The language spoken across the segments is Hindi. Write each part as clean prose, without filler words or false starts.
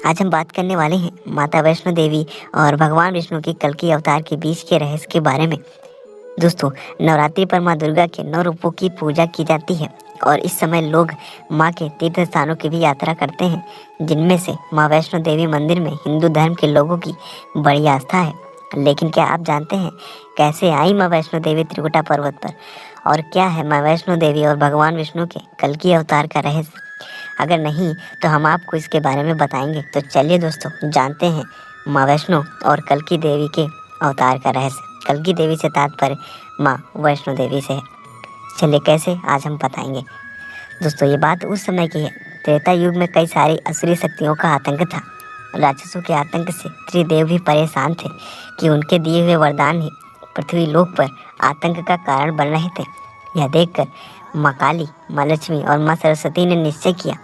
आज हम बात करने वाले हैं माता वैष्णो देवी और भगवान विष्णु के कल्कि अवतार के बीच के रहस्य के बारे में। दोस्तों, नवरात्रि पर माँ दुर्गा के 9 रूपों की पूजा की जाती है और इस समय लोग माँ के तीर्थ स्थानों की भी यात्रा करते हैं, जिनमें से माँ वैष्णो देवी मंदिर में हिंदू धर्म के लोगों की बड़ी आस्था है। लेकिन क्या आप जानते हैं कैसे आई माँ वैष्णो देवी त्रिकुटा पर्वत पर, और क्या है माँ वैष्णो देवी और भगवान विष्णु के कल्कि अवतार का रहस्य? अगर नहीं तो हम आपको इसके बारे में बताएंगे। तो चलिए दोस्तों, जानते हैं माँ वैष्णो और कल्कि देवी के अवतार का रहस्य। कल्कि देवी से तात्पर्य माँ वैष्णो देवी से है। चलिए कैसे, आज हम बताएंगे। दोस्तों, ये बात उस समय की है। त्रेता युग में कई सारी असुरी शक्तियों का आतंक था। राक्षसों के आतंक से त्रिदेव भी परेशान थे कि उनके दिए हुए वरदान ही पृथ्वी लोक पर आतंक का कारण बन रहे थे। यह देखकर माँ काली, माँ लक्ष्मी और माँ सरस्वती ने निश्चय किया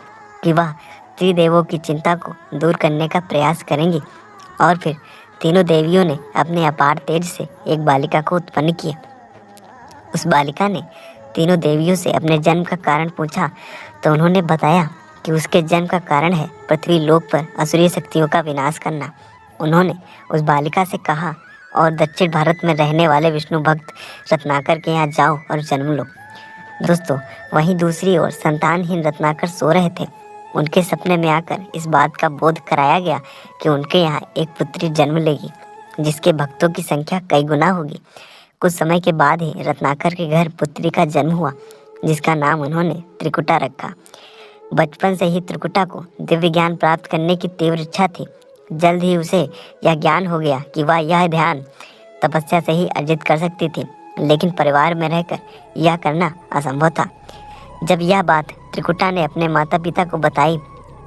कि वह त्रिदेवों की चिंता को दूर करने का प्रयास करेंगी, और फिर तीनों देवियों ने अपने अपार तेज से एक बालिका को उत्पन्न किया। उस बालिका ने तीनों देवियों से अपने जन्म का कारण पूछा तो उन्होंने बताया कि उसके जन्म का कारण है पृथ्वी लोक पर असुरी शक्तियों का विनाश करना। उन्होंने उस बालिका से कहा, और दक्षिण भारत में रहने वाले विष्णु भक्त रत्नाकर के यहाँ जाओ और जन्म लो। दोस्तों, वहीं दूसरी ओर संतानहीन रत्नाकर सो रहे थे। उनके सपने में आकर इस बात का बोध कराया गया कि उनके यहाँ एक पुत्री जन्म लेगी, जिसके भक्तों की संख्या कई गुना होगी। कुछ समय के बाद ही रत्नाकर के घर पुत्री का जन्म हुआ, जिसका नाम उन्होंने त्रिकुटा रखा। बचपन से ही त्रिकुटा को दिव्य ज्ञान प्राप्त करने की तीव्र इच्छा थी। जल्द ही उसे यह ज्ञान हो गया कि वह यह ध्यान तपस्या से ही अर्जित कर सकती थी, लेकिन परिवार में रहकर यह करना असंभव था। जब यह बात त्रिकुटा ने अपने माता पिता को बताई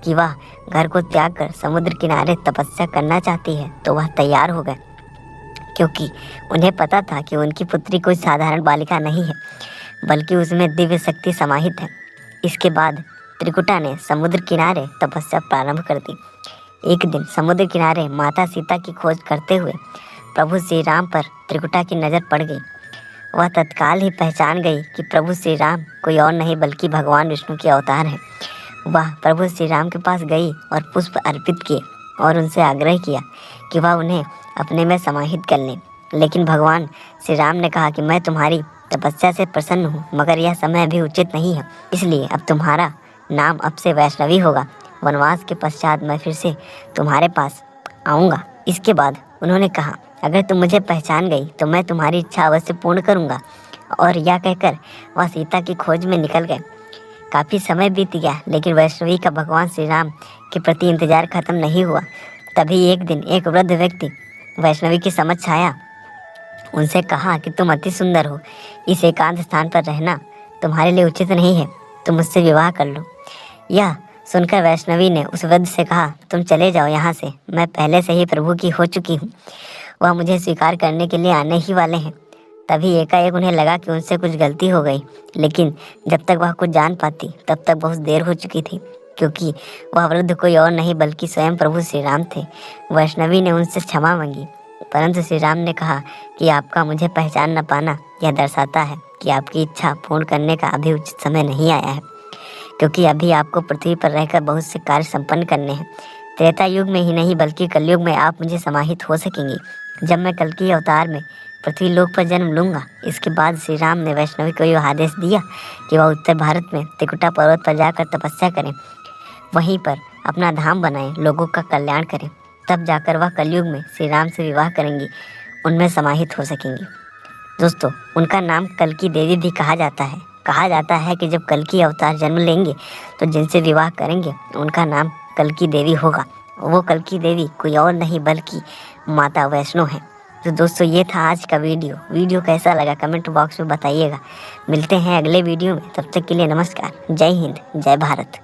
कि वह घर को त्याग कर समुद्र किनारे तपस्या करना चाहती है, तो वह तैयार हो गए, क्योंकि उन्हें पता था कि उनकी पुत्री कोई साधारण बालिका नहीं है, बल्कि उसमें दिव्य शक्ति समाहित है। इसके बाद त्रिकुटा ने समुद्र किनारे तपस्या प्रारंभ कर दी। एक दिन समुद्र किनारे माता सीता की खोज करते हुए प्रभु श्री राम पर त्रिकुटा की नज़र पड़ गई। वह तत्काल ही पहचान गई कि प्रभु श्री राम कोई और नहीं बल्कि भगवान विष्णु के अवतार हैं। वह प्रभु श्री राम के पास गई और पुष्प अर्पित किए और उनसे आग्रह किया कि वह उन्हें अपने में समाहित कर लें। लेकिन भगवान श्री राम ने कहा कि मैं तुम्हारी तपस्या से प्रसन्न हूँ, मगर यह समय अभी उचित नहीं है, इसलिए अब तुम्हारा नाम अब से वैष्णवी होगा। वनवास के पश्चात मैं फिर से तुम्हारे पास आऊँगा। इसके बाद उन्होंने कहा, अगर तुम मुझे पहचान गई तो मैं तुम्हारी इच्छा अवश्य पूर्ण करूँगा। और यह कहकर वह सीता की खोज में निकल गए। काफ़ी समय बीत गया, लेकिन वैष्णवी का भगवान श्री राम के प्रति इंतजार खत्म नहीं हुआ। तभी एक दिन एक वृद्ध व्यक्ति वैष्णवी के समक्ष आया। उनसे कहा कि तुम अति सुंदर हो, इस एकांत स्थान पर रहना तुम्हारे लिए उचित नहीं है, तुम मुझसे विवाह कर लो। यह सुनकर वैष्णवी ने उस वृद्ध से कहा, तुम चले जाओ यहाँ से, मैं पहले से ही प्रभु की हो चुकी हूँ, वह मुझे स्वीकार करने के लिए आने ही वाले हैं। तभी एकाएक उन्हें लगा कि उनसे कुछ गलती हो गई, लेकिन जब तक वह कुछ जान पाती तब तक बहुत देर हो चुकी थी, क्योंकि वह वृद्ध कोई और नहीं बल्कि स्वयं प्रभु श्री राम थे। वैष्णवी ने उनसे क्षमा मांगी, परंतु श्री राम ने कहा कि आपका मुझे पहचान न पाना यह दर्शाता है कि आपकी इच्छा पूर्ण करने का अभी उचित समय नहीं आया है, क्योंकि अभी आपको पृथ्वी पर रहकर बहुत से कार्य संपन्न करने हैं। त्रेता युग में ही नहीं बल्कि कलयुग में आप मुझे समाहित हो सकेंगी, जब मैं कल्कि अवतार में पृथ्वी लोक पर जन्म लूँगा। इसके बाद श्री राम ने वैष्णवी को यह आदेश दिया कि वह उत्तर भारत में त्रिकुटा पर्वत पर जाकर तपस्या करें, वहीं पर अपना धाम बनाएं, लोगों का कल्याण करें। तब जाकर वह कलयुग में श्री राम से विवाह करेंगी, उनमें समाहित हो सकेंगी। दोस्तों, उनका नाम कल्कि देवी भी कहा जाता है। कहा जाता है कि जब कल्कि अवतार जन्म लेंगे तो जिनसे विवाह करेंगे उनका नाम कल्कि देवी होगा। वो कल्कि देवी कोई और नहीं बल्कि माता वैष्णो है। तो दोस्तों, ये था आज का वीडियो कैसा लगा कमेंट बॉक्स में बताइएगा। मिलते हैं अगले वीडियो में, तब तक के लिए नमस्कार। जय हिंद, जय भारत।